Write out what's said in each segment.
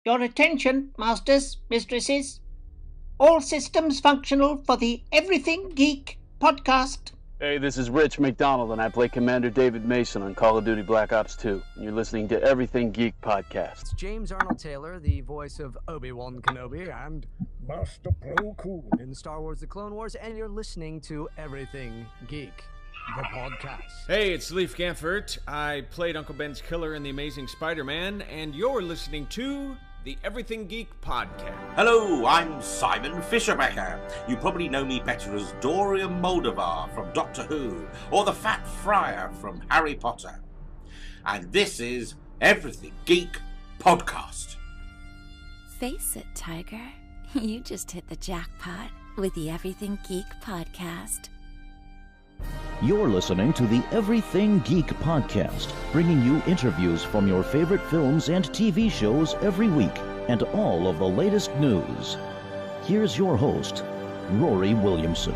Your attention, masters, mistresses. All systems functional for the Everything Geek podcast. Hey, this is Rich McDonald, and I play Commander David Mason on Call of Duty Black Ops 2. And you're listening to Everything Geek podcast. It's James Arnold Taylor, the voice of Obi-Wan Kenobi and Master Plo Koon in Star Wars The Clone Wars, and you're listening to Everything Geek, the podcast. Hey, it's Leif Gamfert. I played Uncle Ben's killer in The Amazing Spider-Man, and you're listening to the Everything Geek podcast. Hello, I'm Simon Fisherbecker. You probably know me better as Dorian Moldavar from Doctor Who, or the Fat Friar from Harry Potter. And this is Everything Geek podcast. Face it, Tiger. You just hit the jackpot with the Everything Geek podcast. You're listening to the Everything Geek podcast, bringing you interviews from your favorite films and TV shows every week, and all of the latest news. Here's your host, Ruari Williamson.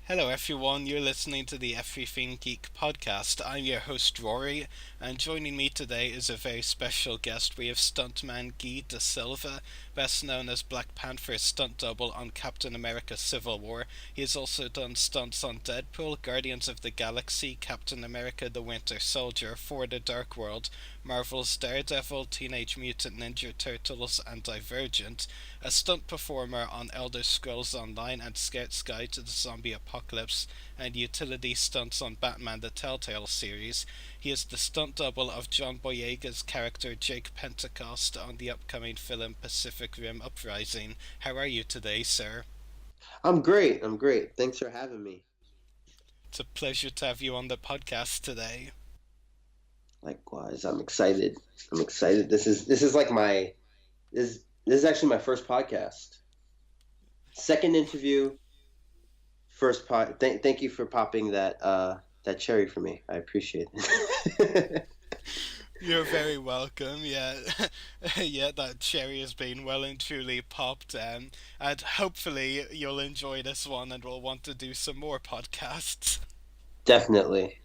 Hello everyone, you're listening to the Everything Geek podcast. I'm your host Ruari, and joining me today is a very special guest. We have stuntman Gui DaSilva, best known as Black Panther's stunt double on Captain America Civil War. He has also done stunts on Deadpool, Guardians of the Galaxy, Captain America the Winter Soldier, For the Dark World, Marvel's Daredevil, Teenage Mutant Ninja Turtles, and Divergent, a stunt performer on Elder Scrolls Online and Scout's Guide to the Zombie Apocalypse, and utility stunts on Batman the Telltale Series. He is the stunt double of John Boyega's character Jake Pentecost on the upcoming film Pacific Rim Uprising. How are you today, sir? I'm great. Thanks for having me. It's a pleasure to have you on the podcast today. Likewise, I'm excited. This is like this is actually my first podcast. Second interview, first pod. Thank you for popping that cherry for me. I appreciate it. You're very welcome. Yeah, yeah, that cherry has been well and truly popped, and hopefully you'll enjoy this one, and we'll want to do some more podcasts. Definitely.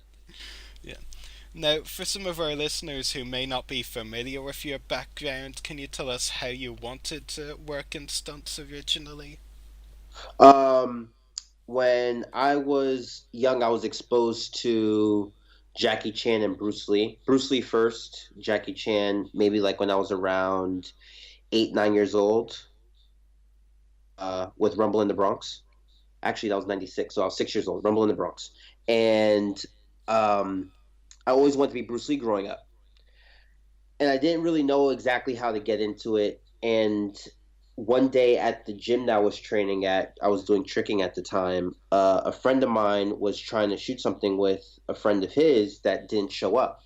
Yeah. Now, for some of our listeners who may not be familiar with your background, can you tell us how you wanted to work in stunts originally? When I was young, I was exposed to Jackie Chan and Bruce Lee. Bruce Lee first, Jackie Chan maybe like when I was around 8-9 years old, with Rumble in the Bronx. Actually, that was 96, so I was 6 years old, Rumble in the Bronx. And I always wanted to be Bruce Lee growing up. And I didn't really know exactly how to get into it. And one day at the gym that I was training at, I was doing tricking at the time, a friend of mine was trying to shoot something with a friend of his that didn't show up.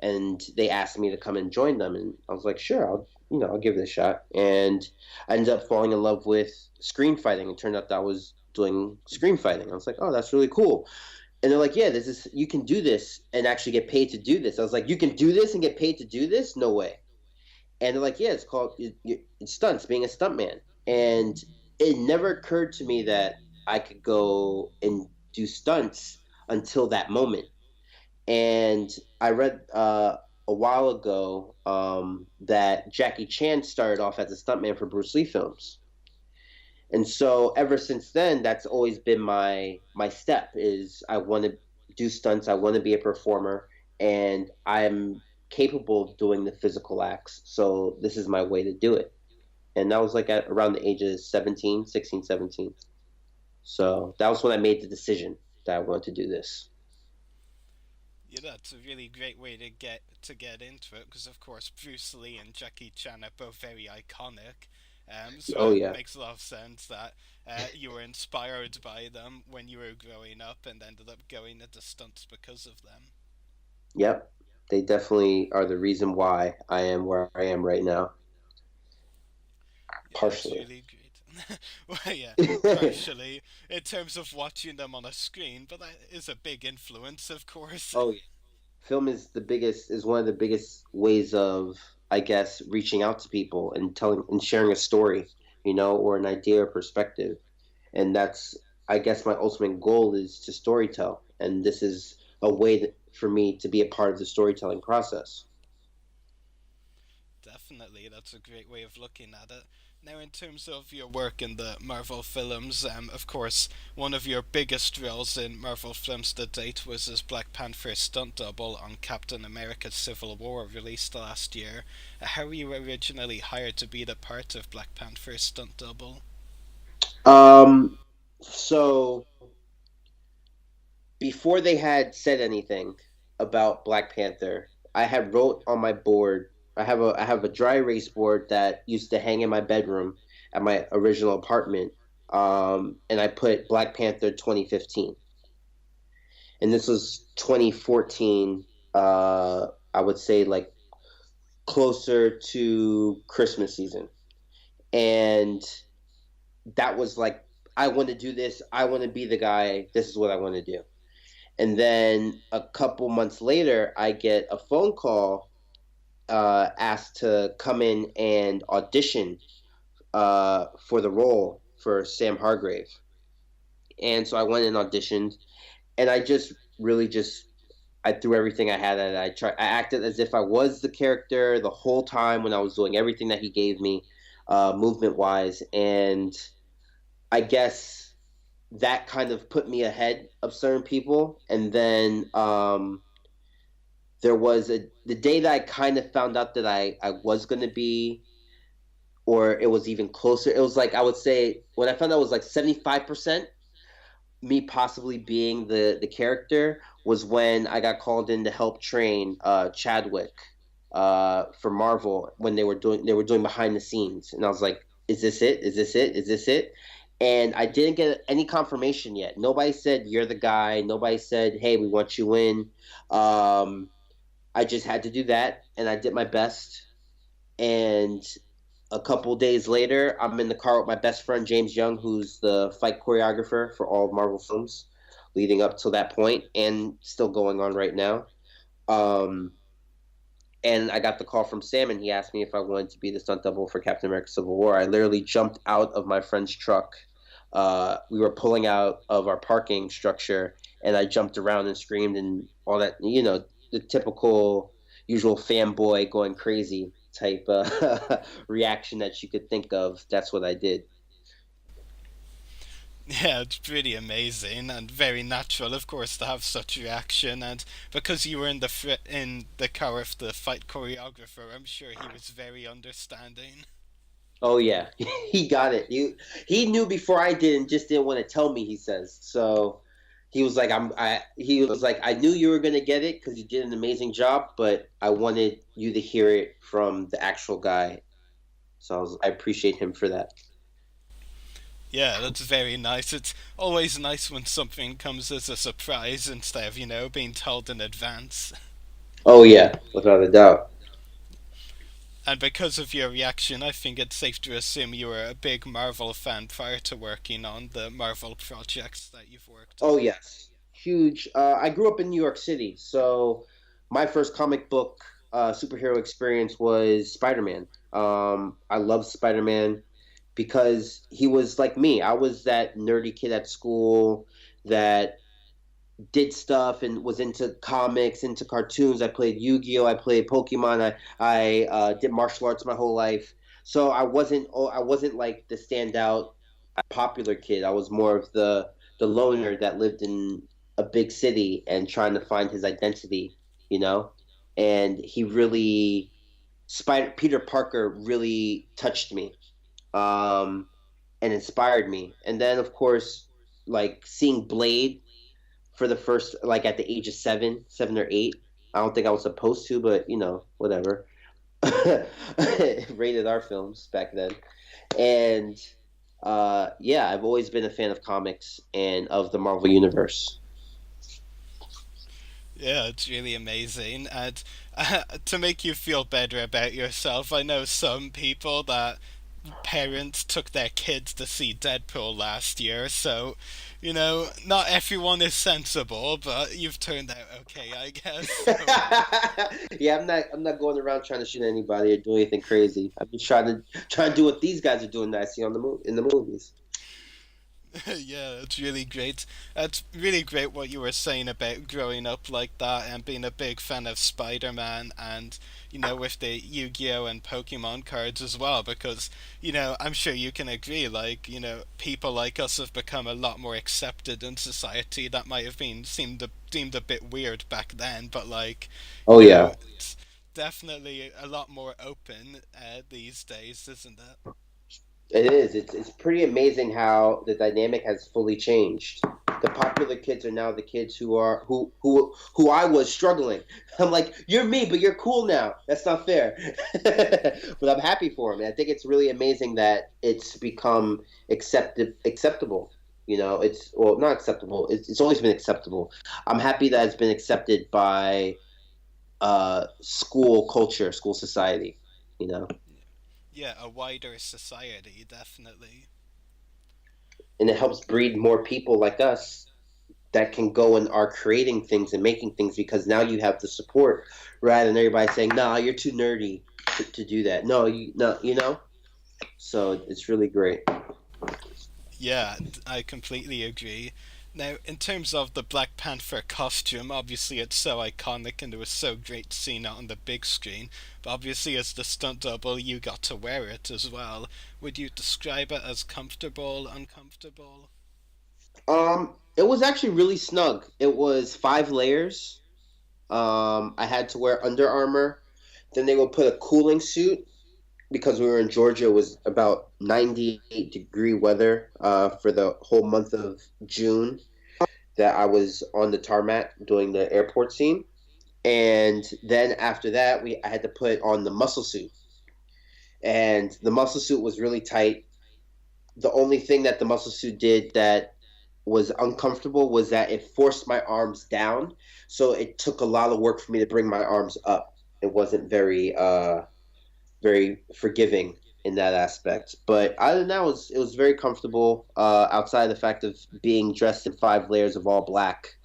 And they asked me to come and join them. And I was like, sure, I'll give it a shot. And I ended up falling in love with screen fighting. It turned out that I was doing screen fighting. I was like, oh, that's really cool. And they're like, yeah, you can do this and actually get paid to do this. I was like, you can do this and get paid to do this? No way. And they're like, yeah, it's called it's stunts, being a stuntman. And it never occurred to me that I could go and do stunts until that moment. And I read a while ago that Jackie Chan started off as a stuntman for Bruce Lee films. And so ever since then, that's always been my step is I want to do stunts. I want to be a performer, and I'm capable of doing the physical acts. So this is my way to do it. And that was like at around the age of 16, 17. So that was when I made the decision that I wanted to do this. Yeah, that's a really great way to get into it, because of course Bruce Lee and Jackie Chan are both very iconic. So it makes a lot of sense that you were inspired by them when you were growing up and ended up going into stunts because of them. Yep, they definitely are the reason why I am where I am right now. Yeah, partially. That's really great. Well, yeah, partially in terms of watching them on a screen, but that is a big influence, of course. Oh yeah, film is one of the biggest ways of, I guess, reaching out to people and telling and sharing a story, or an idea or perspective. And that's I guess my ultimate goal is to storytell, and this is a way for me to be a part of the storytelling process. Definitely, that's a great way of looking at it. Now, in terms of your work in the Marvel films, of course, one of your biggest roles in Marvel films to date was as Black Panther stunt double on Captain America Civil War, released last year. How were you originally hired to be the part of Black Panther stunt double? So before they had said anything about Black Panther, I had wrote on my board. I have a dry erase board that used to hang in my bedroom at my original apartment, and I put Black Panther 2015, and this was 2014. I would say like closer to Christmas season, and that was like, I want to do this. I want to be the guy. This is what I want to do. And then a couple months later, I get a phone call asked to come in and audition for the role for Sam Hargrave. And so I went and auditioned, and I just really just I threw everything I had at it. I acted as if I was the character the whole time when I was doing everything that he gave me, movement wise, and I guess that kind of put me ahead of certain people. And then there was the day that I kind of found out that I was going to be, or it was even closer. It was like, I would say when I found out it was like 75% me possibly being the character was when I got called in to help train Chadwick for Marvel when they were doing behind the scenes, and I was like, is this it? Is this it? Is this it? And I didn't get any confirmation yet. Nobody said you're the guy. Nobody said, hey, we want you in. I just had to do that, and I did my best. And a couple days later, I'm in the car with my best friend James Young, who's the fight choreographer for all of Marvel films, leading up to that point and still going on right now. Um, and I got the call from Sam, and he asked me if I wanted to be the stunt double for Captain America: Civil War. I literally jumped out of my friend's truck. We were pulling out of our parking structure, and I jumped around and screamed and all that. The typical, usual fanboy going crazy type reaction that you could think of. That's what I did. Yeah, it's pretty amazing and very natural, of course, to have such reaction. And because you were in the car with the fight choreographer, I'm sure he was very understanding. Oh yeah, he got it. He knew before I did, and just didn't want to tell me. He says so. He was like, He was like, I knew you were gonna get it because you did an amazing job, but I wanted you to hear it from the actual guy. So I appreciate him for that. Yeah, that's very nice. It's always nice when something comes as a surprise instead of, being told in advance. Oh yeah, without a doubt. And because of your reaction, I think it's safe to assume you were a big Marvel fan prior to working on the Marvel projects that you've worked Oh on. yes, huge. I grew up in New York City, so my first comic book superhero experience was Spider-Man. I loved Spider-Man because he was like me. I was that nerdy kid at school that did stuff and was into comics, into cartoons. I played Yu-Gi-Oh. I played Pokemon. I did martial arts my whole life. So I wasn't like the standout popular kid. I was more of the loner that lived in a big city and trying to find his identity, you know. And he really, Spider Peter Parker really touched me, um, and inspired me. And then of course, like seeing Blade for the first, like at the age of 7 or 8. I don't think I was supposed to, but whatever. Rated R films back then. And yeah, I've always been a fan of comics and of the Marvel Universe. Yeah, it's really amazing. And to make you feel better about yourself, I know some people that parents took their kids to see Deadpool last year, so, not everyone is sensible, but you've turned out okay, I guess. So. Yeah, I'm not going around trying to shoot anybody or do anything crazy. I'm just trying to do what these guys are doing that I see on in the movies. Yeah, it's really great. It's really great what you were saying about growing up like that and being a big fan of Spider-Man and, with the Yu-Gi-Oh! And Pokemon cards as well, because, I'm sure you can agree, like, people like us have become a lot more accepted in society. That might have been deemed a bit weird back then, but, like, Oh yeah. it's definitely a lot more open these days, isn't it? It is. It's pretty amazing how the dynamic has fully changed. The popular kids are now the kids who I was struggling. I'm like, you're me, but you're cool now. That's not fair. But I'm happy for them. I think it's really amazing that it's become acceptable. It's well not acceptable. It's always been acceptable. I'm happy that it's been accepted by school culture, school society. You know. Yeah, a wider society, definitely. And it helps breed more people like us that can go and are creating things and making things because now you have the support rather than everybody saying, "Nah, you're too nerdy to do that." No, no. So it's really great. Yeah, I completely agree. Now, in terms of the Black Panther costume, obviously it's so iconic and it was so great seeing it on the big screen, but obviously as the stunt double you got to wear it as well. Would you describe it as comfortable, uncomfortable? It was actually really snug. It was 5 layers. I had to wear Under Armour. Then they would put a cooling suit because we were in Georgia. It was about 98-degree weather for the whole month of June that I was on the tarmac doing the airport scene. And then after that, I had to put on the muscle suit, and the muscle suit was really tight. The only thing that the muscle suit did that was uncomfortable was that it forced my arms down, so it took a lot of work for me to bring my arms up. It wasn't very forgiving in that aspect. But other than that, it was very comfortable. Outside of the fact of being dressed in 5 layers of all black,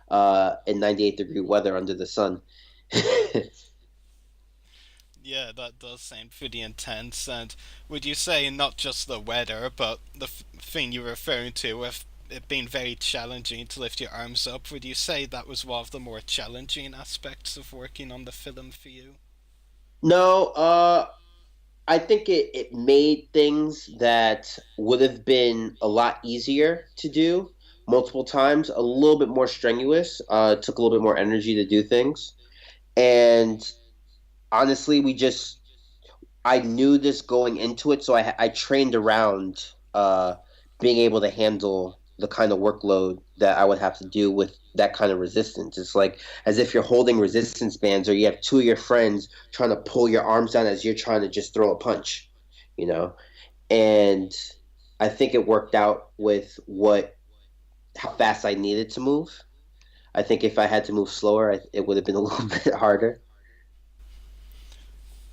in 98-degree weather under the sun. Yeah, that does sound pretty intense. And would you say not just the weather, but the thing you're referring to with it being very challenging to lift your arms up, would you say that was one of the more challenging aspects of working on the film for you? No, I think it made things that would have been a lot easier to do multiple times a little bit more strenuous. It took a little bit more energy to do things. And honestly, I knew this going into it, so I trained around being able to handle the kind of workload that I would have to do with that kind of resistance. It's like as if you're holding resistance bands, or you have two of your friends trying to pull your arms down as you're trying to just throw a punch, you know. And I think it worked out with what how fast I needed to move. I think if I had to move slower, it would have been a little bit harder.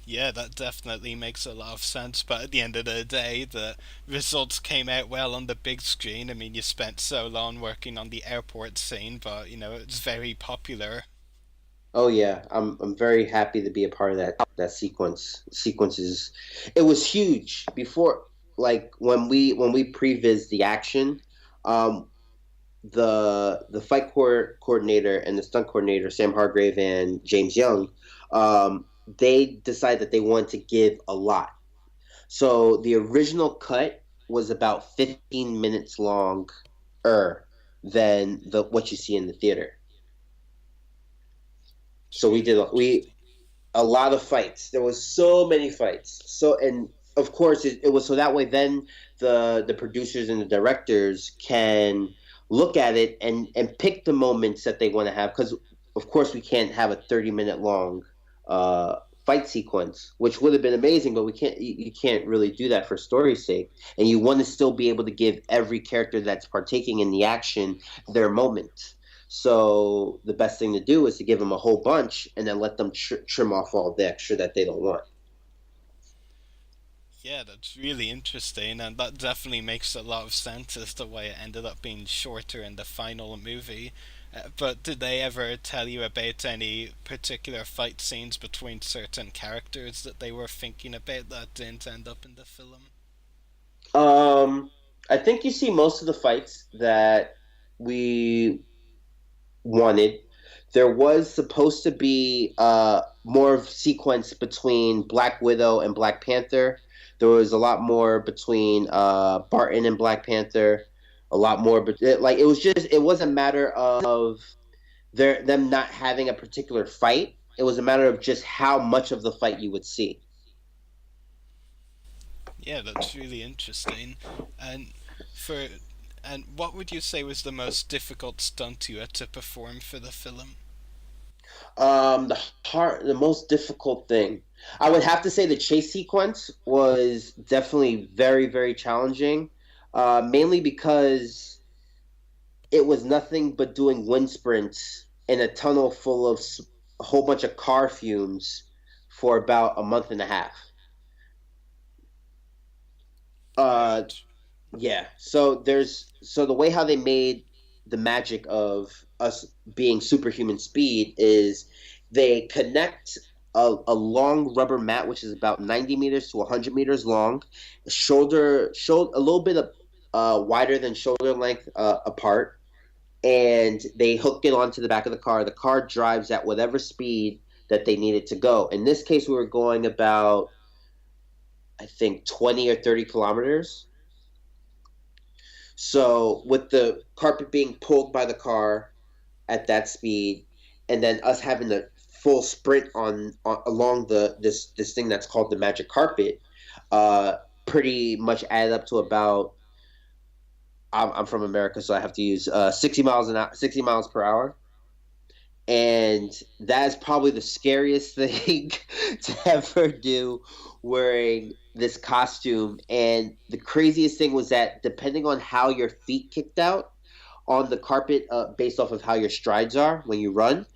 Yeah, that definitely makes a lot of sense, but at the end of the day, the results came out well on the big screen. I mean, you spent so long working on the airport scene, but, it's very popular. Oh yeah, I'm very happy to be a part of that sequence. Sequences, it was huge before. Like when we previs the action, um, the coordinator and the stunt coordinator, Sam Hargrave and James Young, they decided that they wanted to give a lot. So the original cut was about 15 minutes long, than the what you see in the theater. It's So we did really we interesting. a lot of fights. There was so many fights. So and of course it was so that way then the producers and the directors can look at it and pick the moments that they want to have because of course we can't have a 30-minute long uh fight sequence, which would have been amazing, but you can't really do that for story's sake. And you want to still be able to give every character that's partaking in the action their moment. So the best thing to do is to give them a whole bunch and then let them trim off all the extra that they don't want. Yeah, that's really interesting, and that definitely makes a lot of sense as to why it ended up being shorter in the final movie. But did they ever tell you about any particular fight scenes between certain characters that they were thinking about that didn't end up in the film? Um, I think you see most of the fights that we wanted. There was supposed to be more of sequence between Black Widow and Black Panther. There was a lot more between Barton and Black Panther. A lot more, but it was just it was a matter of them not having a particular fight. It was a matter of just how much of the fight you would see. Yeah, that's really interesting. And for and what would you say was the most difficult stunt you had to perform for the film? The most difficult thing, I would have to say, the chase sequence was definitely very, very challenging. Mainly because it was nothing but doing wind sprints in a tunnel full of a whole bunch of car fumes for about a month and a half. Uh, Right. yeah. So the way how they made the magic of us being superhuman speed is they connect a long rubber mat, which is about 90 meters to 100 meters long, shoulder a little bit of wider than shoulder length apart, and they hook it onto the back of the car. The car drives at whatever speed that they need it to go. In this case, we were going about, I think, 20 or 30 kilometers. So with the carpet being pulled by the car at that speed, and then us having the full sprint on along this thing that's called the magic carpet, uh, pretty much added up to about. I'm from America, so I have to use 60 miles per hour, and that is probably the scariest thing to ever do, wearing this costume. And the craziest thing was that depending on how your feet kicked out on the carpet, based off of how your strides are when you run,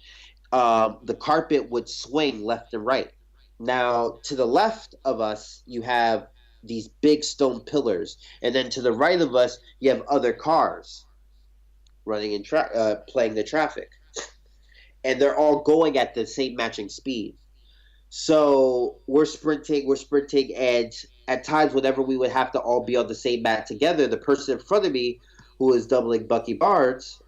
the carpet would swing left and right. Now, to the left of us, you have these big stone pillars, and then to the right of us, you have other cars running playing the traffic, and they're all going at the same matching speed. So we're sprinting, and at times, whenever we would have to all be on the same mat together, the person in front of me, who is doubling Bucky Barnes,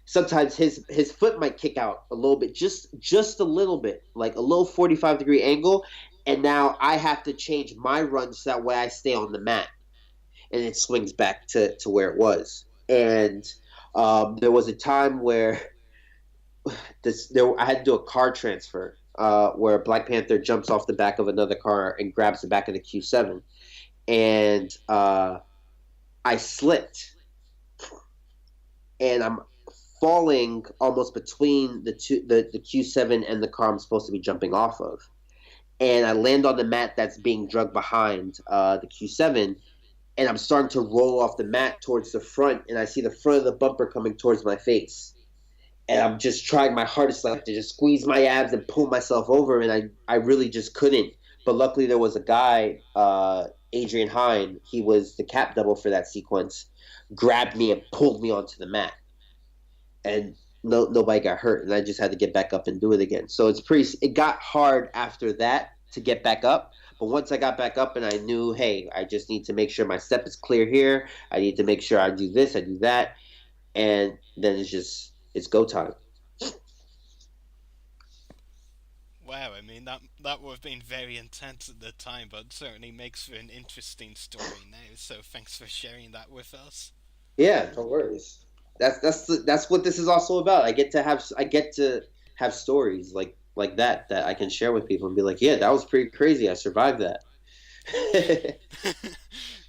sometimes his foot might kick out a little bit, just a little bit, like a little 45-degree angle, and now I have to change my run so that way I stay on the mat, and it swings back to where it was. And there was a time where I had to do a car transfer, where Black Panther jumps off the back of another car and grabs the back of the Q7, and I slipped, and I'm falling almost between the Q7 and the car I'm supposed to be jumping off of, and I land on the mat that's being dragged behind the Q7, and I'm starting to roll off the mat towards the front, and I see the front of the bumper coming towards my face, and I'm just trying my hardest, like, to just squeeze my abs and pull myself over, and I really just couldn't. But luckily there was a guy, Adrian Hine, he was the cap double for that sequence, grabbed me and pulled me onto the mat, and nobody got hurt, and I just had to get back up and do it again. So it got hard after that to get back up. But once I got back up and I knew, hey, I just need to make sure my step is clear here. I need to make sure I do this, I do that, and then it's go time. Wow, I mean that would have been very intense at the time, but certainly makes for an interesting story now. So thanks for sharing that with us. Yeah, no worries. That's what this is also about. I get to have stories like that I can share with people and be like, yeah, that was pretty crazy. I survived that.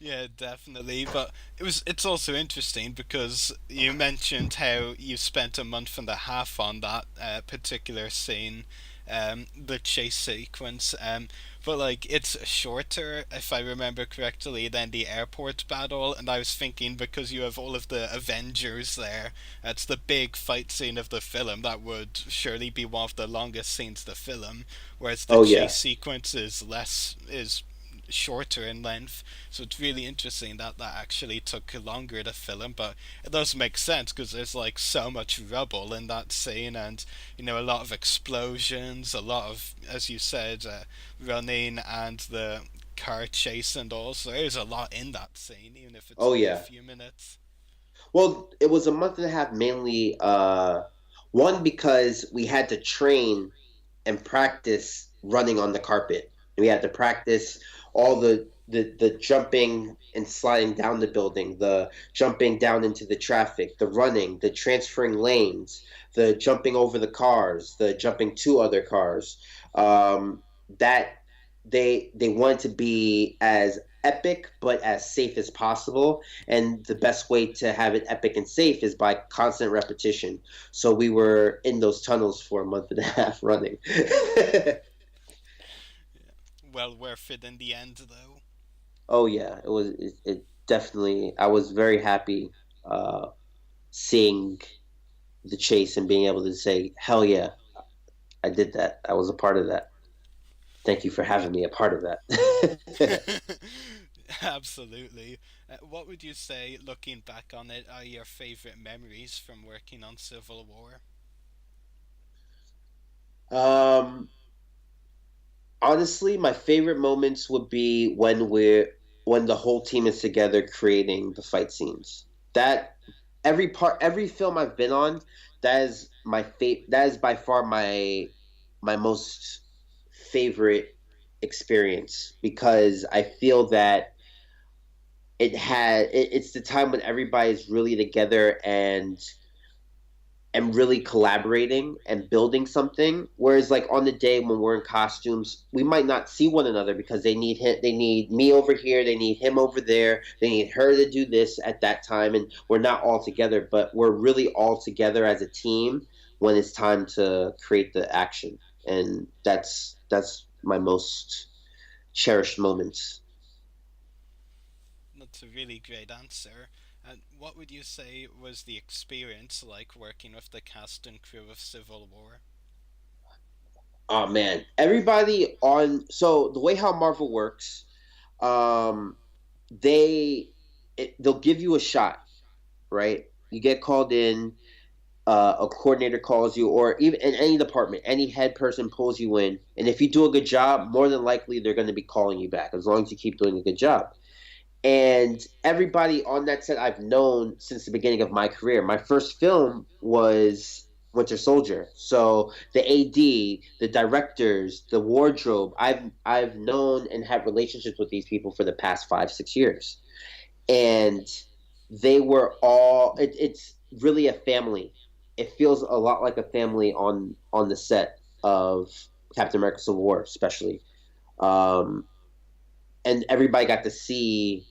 Yeah, definitely. But it's also interesting because you mentioned how you spent a month and a half on that particular scene, the chase sequence. But like it's shorter, if I remember correctly, than the airport battle. And I was thinking because you have all of the Avengers there, that's the big fight scene of the film. That would surely be one of the longest scenes of the film. Whereas the Oh yeah. chase sequence is shorter in length, so it's really interesting that that actually took longer to film. But it does make sense because there's like so much rubble in that scene, and a lot of explosions, a lot of, as you said, running, and the car chase and all, so there's a lot in that scene, even if it's Oh only a yeah. few minutes. Well, it was a month and a half mainly. One because we had to train and practice running on the carpet. We had to practice all the jumping and sliding down the building, the jumping down into the traffic, the running, the transferring lanes, the jumping over the cars, the jumping to other cars. That they wanted to be as epic but as safe as possible, and the best way to have it epic and safe is by constant repetition. So we were in those tunnels for a month and a half running. Well worth it in the end, though. Oh yeah, it definitely. I was very happy seeing the chase and being able to say, hell yeah, I did that. I was a part of that. Thank you for having me a part of that. Absolutely. What would you say, looking back on it, are your favorite memories from working on Civil War? um, Honestly, my favorite moments would be when the whole team is together creating the fight scenes. That every film I've been on, that is by far my most favorite experience, because I feel that it's the time when everybody's really together and really collaborating and building something. Whereas, like, on the day when we're in costumes, we might not see one another because they need me over here, they need him over there, they need her to do this at that time, and we're not all together. But we're really all together as a team when it's time to create the action, and that's my most cherished moments. That's a really great answer. And what would you say was the experience like working with the cast and crew of Civil War? Oh man, everybody on so the way how Marvel works, um, they they'll give you a shot, right? You get called in, a coordinator calls you, or even in any department, any head person pulls you in, and if you do a good job, more than likely they're going to be calling you back as long as you keep doing a good job. And everybody on that set I've known since the beginning of my career. My first film was Winter Soldier, so the AD, the directors, the wardrobe, I've known and had relationships with these people for the past 5 6 years, and they were all. It's really a family. It feels a lot like a family on the set of Captain America: Civil War, especially. Um, and everybody got to see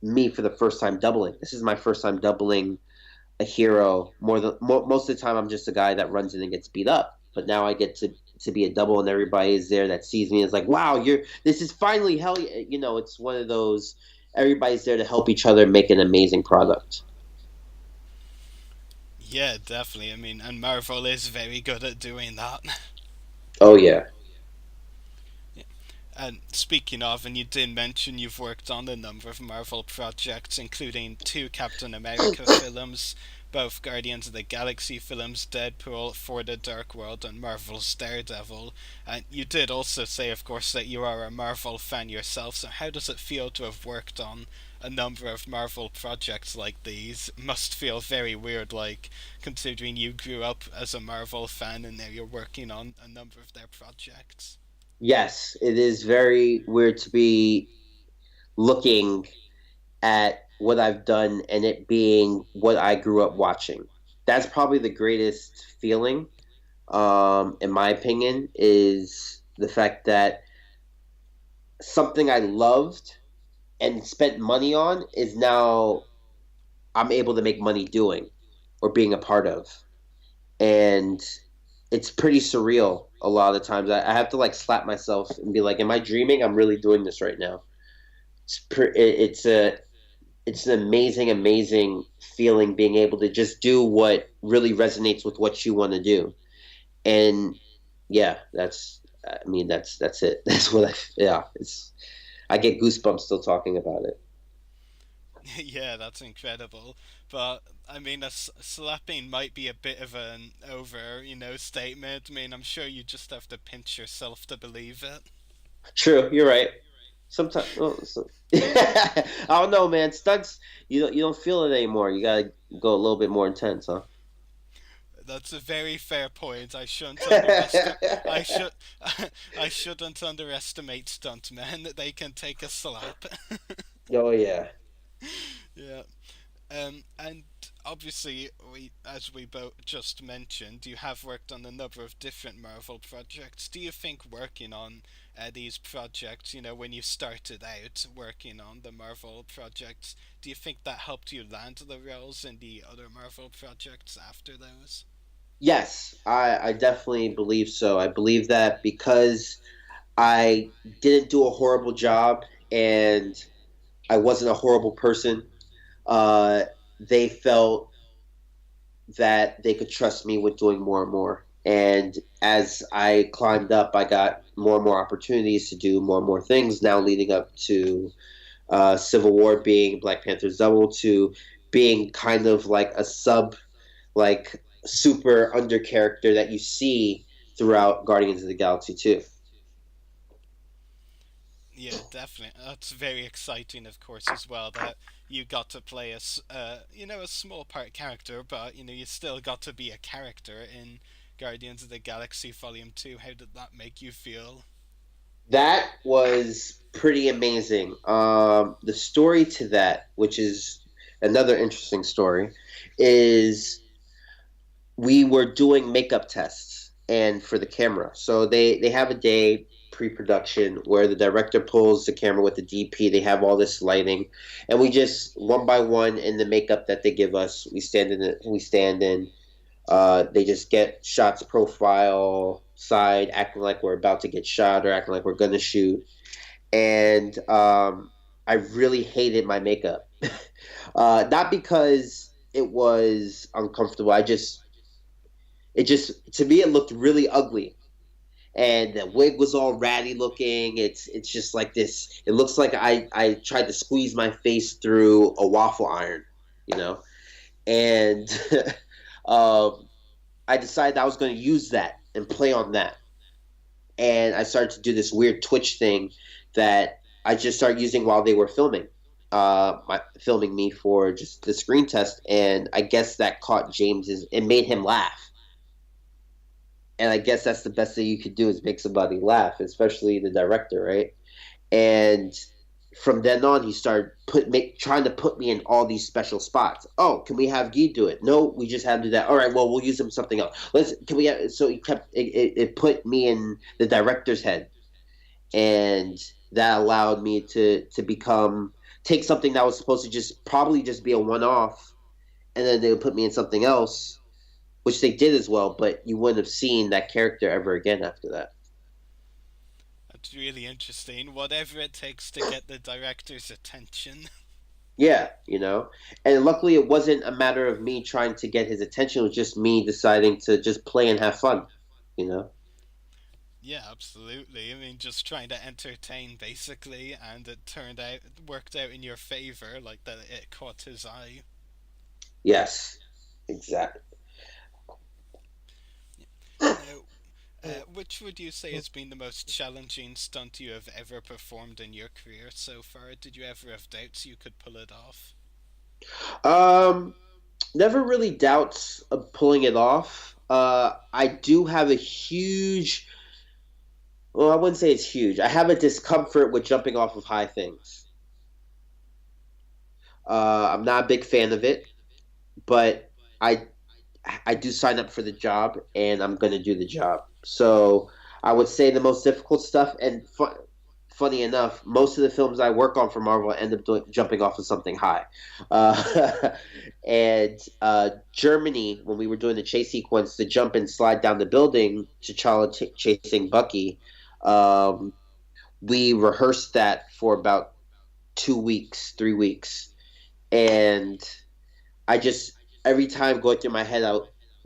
me for the first time doubling. This is my first time doubling a hero. Most of the time, I'm just a guy that runs in and gets beat up. But now I get to be a double, and everybody is there that sees me and is like, "Wow, this is finally hell." You know, it's one of those. Everybody's there to help each other make an amazing product. Yeah, definitely. I mean, and Marvel is very good at doing that. Oh yeah. And speaking of, and you did mention you've worked on a number of Marvel projects, including two Captain America films, both Guardians of the Galaxy films, Deadpool, For the Dark World, and Marvel's Daredevil. And you did also say, of course, that you are a Marvel fan yourself, so how does it feel to have worked on a number of Marvel projects like these? Must feel very weird, like, considering you grew up as a Marvel fan and now you're working on a number of their projects. Yes, it is very weird to be looking at what I've done and it being what I grew up watching. That's probably the greatest feeling, in my opinion, is the fact that something I loved and spent money on is now I'm able to make money doing or being a part of. And it's pretty surreal a lot of the times. I have to like slap myself and be like, "Am I dreaming? I'm really doing this right now." It's an amazing, amazing feeling being able to just do what really resonates with what you want to do. And yeah, that's it. That's what yeah. I get goosebumps still talking about it. Yeah, that's incredible. But I mean, slapping might be a bit of an statement. I mean, I'm sure you just have to pinch yourself to believe it. True, you're right. Sometimes, I don't know, man. Stunts, you don't feel it anymore. You gotta go a little bit more intense, huh? That's a very fair point. I shouldn't underestimate stuntmen. They can take a slap. Oh yeah. Yeah. And obviously, as we both just mentioned, you have worked on a number of different Marvel projects. Do you think working on these projects, when you started out working on the Marvel projects, do you think that helped you land the roles in the other Marvel projects after those? Yes, I definitely believe so. I believe that because I didn't do a horrible job and I wasn't a horrible person, uh, they felt that they could trust me with doing more and more. And as I climbed up, I got more and more opportunities to do more and more things. Now leading up to Civil War being Black Panther's double to being kind of like a sub, like super under character that you see throughout Guardians of the Galaxy 2. Yeah, definitely. That's very exciting, of course, as well. That you got to play a small part character, but you still got to be a character in Guardians of the Galaxy Volume 2. How did that make you feel? That was pretty amazing. The story to that, which is another interesting story, is we were doing makeup tests and for the camera. So they have a day pre-production where the director pulls the camera with the DP. They have all this lighting, and we just one by one in the makeup that they give us. We stand in it. We stand in. They just get shots profile side, acting like we're about to get shot or acting like we're gonna shoot. And I really hated my makeup, not because it was uncomfortable. It just to me it looked really ugly, and the wig was all ratty looking. It's just like this. It looks like I tried to squeeze my face through a waffle iron, you know, and um, I decided I was going to use that and play on that. And I started to do this weird Twitch thing that I just started using while they were filming me for just the screen test. And I guess that caught James's, it made him laugh. And I guess that's the best thing you could do is make somebody laugh, especially the director, right? And from then on, he started trying to put me in all these special spots. Oh, can we have Guy do it? No, we just have to do that. All right, well, we'll use him something else. So he kept it put me in the director's head, and that allowed me to take something that was supposed to probably just be a one off, and then they would put me in something else, which they did as well. But you wouldn't have seen that character ever again after that. That's really interesting. Whatever it takes to get the director's attention. Yeah, and luckily it wasn't a matter of me trying to get his attention. It was just me deciding to just play and have fun, Yeah, absolutely. I mean, just trying to entertain, basically, and it worked out in your favor, like that it caught his eye. Yes, exactly. Now, which would you say has been the most challenging stunt you have ever performed in your career so far? Did you ever have doubts you could pull it off? Never really doubts of pulling it off. I do have a huge, well, I wouldn't say it's huge. I have a discomfort with jumping off of high things. I'm not a big fan of it, but I do sign up for the job, and I'm going to do the job. So I would say the most difficult stuff, and funny enough, most of the films I work on for Marvel end up jumping off of something high. And Germany, when we were doing the chase sequence, to jump and slide down the building, T'Challa chasing Bucky, we rehearsed that for about 2 weeks, 3 weeks. And I just, every time going through my head,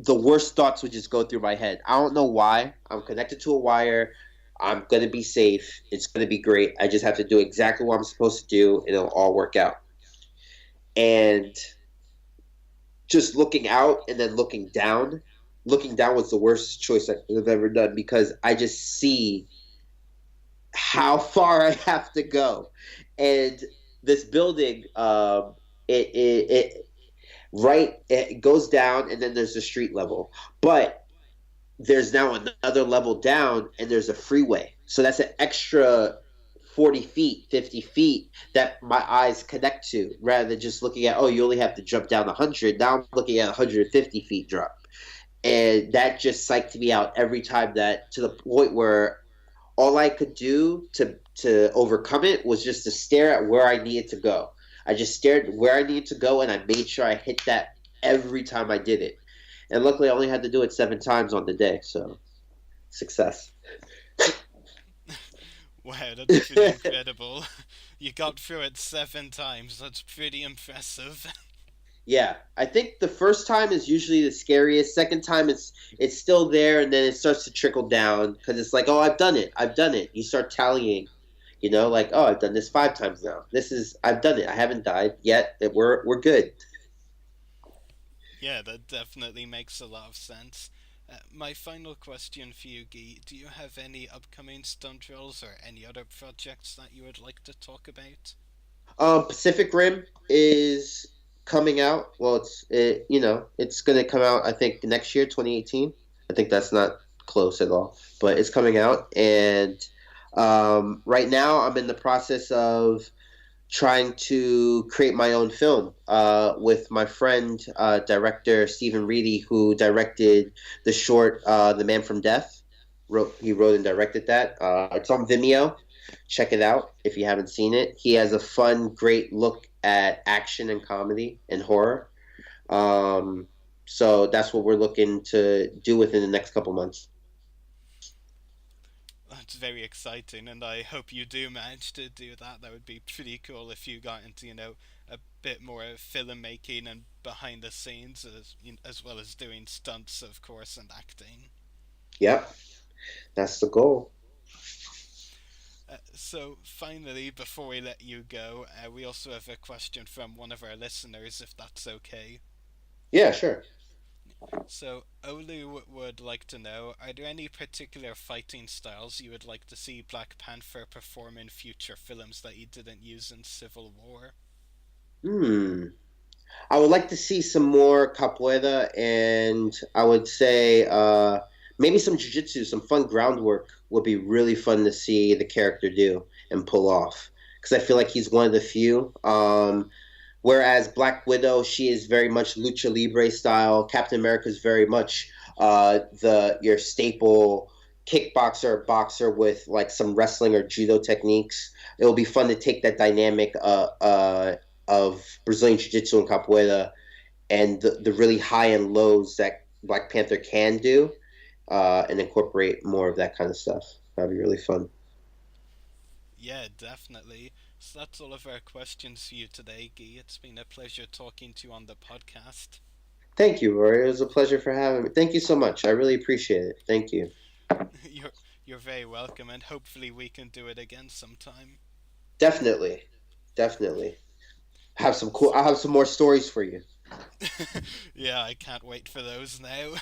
the worst thoughts would just go through my head. I don't know why. I'm connected to a wire. I'm going to be safe. It's going to be great. I just have to do exactly what I'm supposed to do, and it'll all work out. And just looking out and then looking down was the worst choice I've ever done, because I just see how far I have to go. And this building, it goes down, and then there's the street level. But there's now another level down, and there's a freeway. So that's an extra 40 feet, 50 feet that my eyes connect to, rather than just looking at, oh, you only have to jump down 100. Now I'm looking at 150 feet drop. And that just psyched me out every time, that to the point where all I could do to overcome it was just to stare at where I needed to go. I just stared where I needed to go, and I made sure I hit that every time I did it. And luckily, I only had to do it 7 times on the day, so success. Wow, that's pretty incredible. You got through it 7 times. That's pretty impressive. Yeah, I think the first time is usually the scariest. Second time, it's still there, and then it starts to trickle down, because it's like, oh, I've done it. You start tallying, like, oh, I've done this 5 times now. I've done it. I haven't died yet. We're good. Yeah, that definitely makes a lot of sense. My final question for you, Guy, do you have any upcoming stunt roles or any other projects that you would like to talk about? Pacific Rim is coming out. Well, it's going to come out, I think, next year, 2018. I think that's not close at all, but it's coming out. And right now, I'm in the process of trying to create my own film with my friend, director Stephen Reedy, who directed the short The Man from Death. He wrote and directed that. It's on Vimeo. Check it out if you haven't seen it. He has a fun, great look at action and comedy and horror. So that's what we're looking to do within the next couple months. That's very exciting, and I hope you do manage to do that. That would be pretty cool if you got into, a bit more filmmaking and behind the scenes, as well as doing stunts, of course, and acting. Yep, that's the goal. So finally, before we let you go, we also have a question from one of our listeners, if that's okay. Yeah, sure. So Olu would like to know, are there any particular fighting styles you would like to see Black Panther perform in future films that he didn't use in Civil War? I would like to see some more capoeira, and I would say maybe some jiu-jitsu, some fun groundwork would be really fun to see the character do and pull off, because I feel like he's one of the few. Whereas Black Widow, she is very much lucha libre style. Captain America is very much your staple kickboxer, boxer with like some wrestling or judo techniques. It will be fun to take that dynamic of Brazilian Jiu-Jitsu and capoeira and the really high and lows that Black Panther can do, and incorporate more of that kind of stuff. That'd be really fun. Yeah, definitely. So that's all of our questions for you today, Guy. It's been a pleasure talking to you on the podcast. Thank you, Rory. It was a pleasure for having me. Thank you so much. I really appreciate it. Thank you. You're very welcome, and hopefully we can do it again sometime. Definitely. I'll have some more stories for you. Yeah, I can't wait for those now.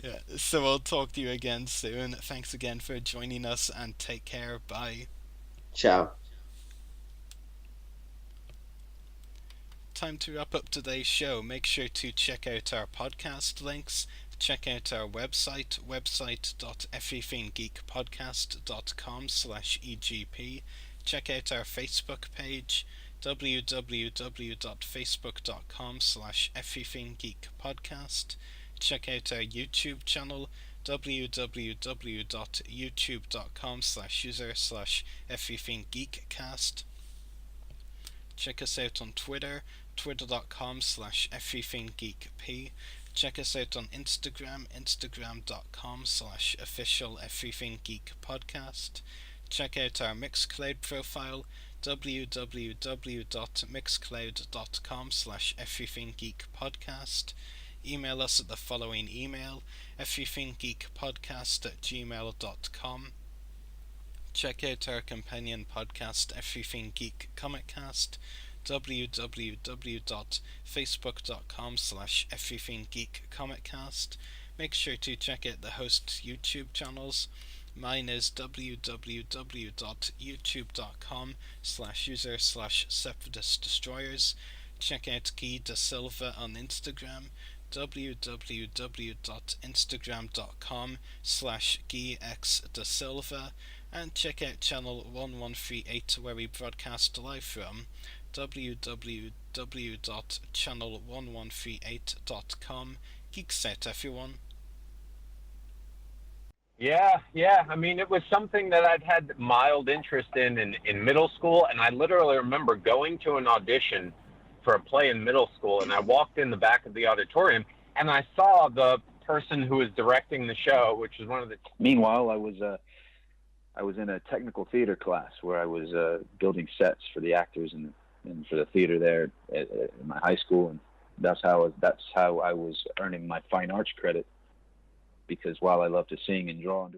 Yeah. So I'll talk to you again soon. Thanks again for joining us, and take care. Bye. Ciao. Time to wrap up today's show. Make sure to check out our podcast links. Check out our website.everythinggeekpodcast.com/egp. Check out our Facebook page, www.facebook.com/everythinggeekpodcast. Check out our YouTube channel, www.youtube.com/user/everythinggeekcast. Check us out on Twitter, twitter.com/everythinggeekp. Check us out on Instagram, instagram.com/official everythinggeekpodcast. Check out our Mixcloud profile, www.mixcloud.com/everythinggeekpodcast. Email us at the following email, everythinggeekpodcast@gmail.com. Check out our companion podcast, Everything Geek Comic Cast, www.facebook.com/everythinggeekcomiccast. Make sure to check out the host's YouTube channels, Mine is www.youtube.com/user/separatistdestroyers. Check out Gui DaSilva on Instagram, www.instagram.com/GuiXDaSilva, and check out channel 1138 where we broadcast live from, www.channel1138.com. Geeks out, everyone. Yeah. I mean, it was something that I'd had mild interest in middle school, and I literally remember going to an audition for a play in middle school, and I walked in the back of the auditorium, and I saw the person who was directing the show, which was one of the... Meanwhile, I was in a technical theater class where I was building sets for the actors and for the theater there at my high school, and that's how I was earning my fine arts credit. Because while I love to sing and draw and do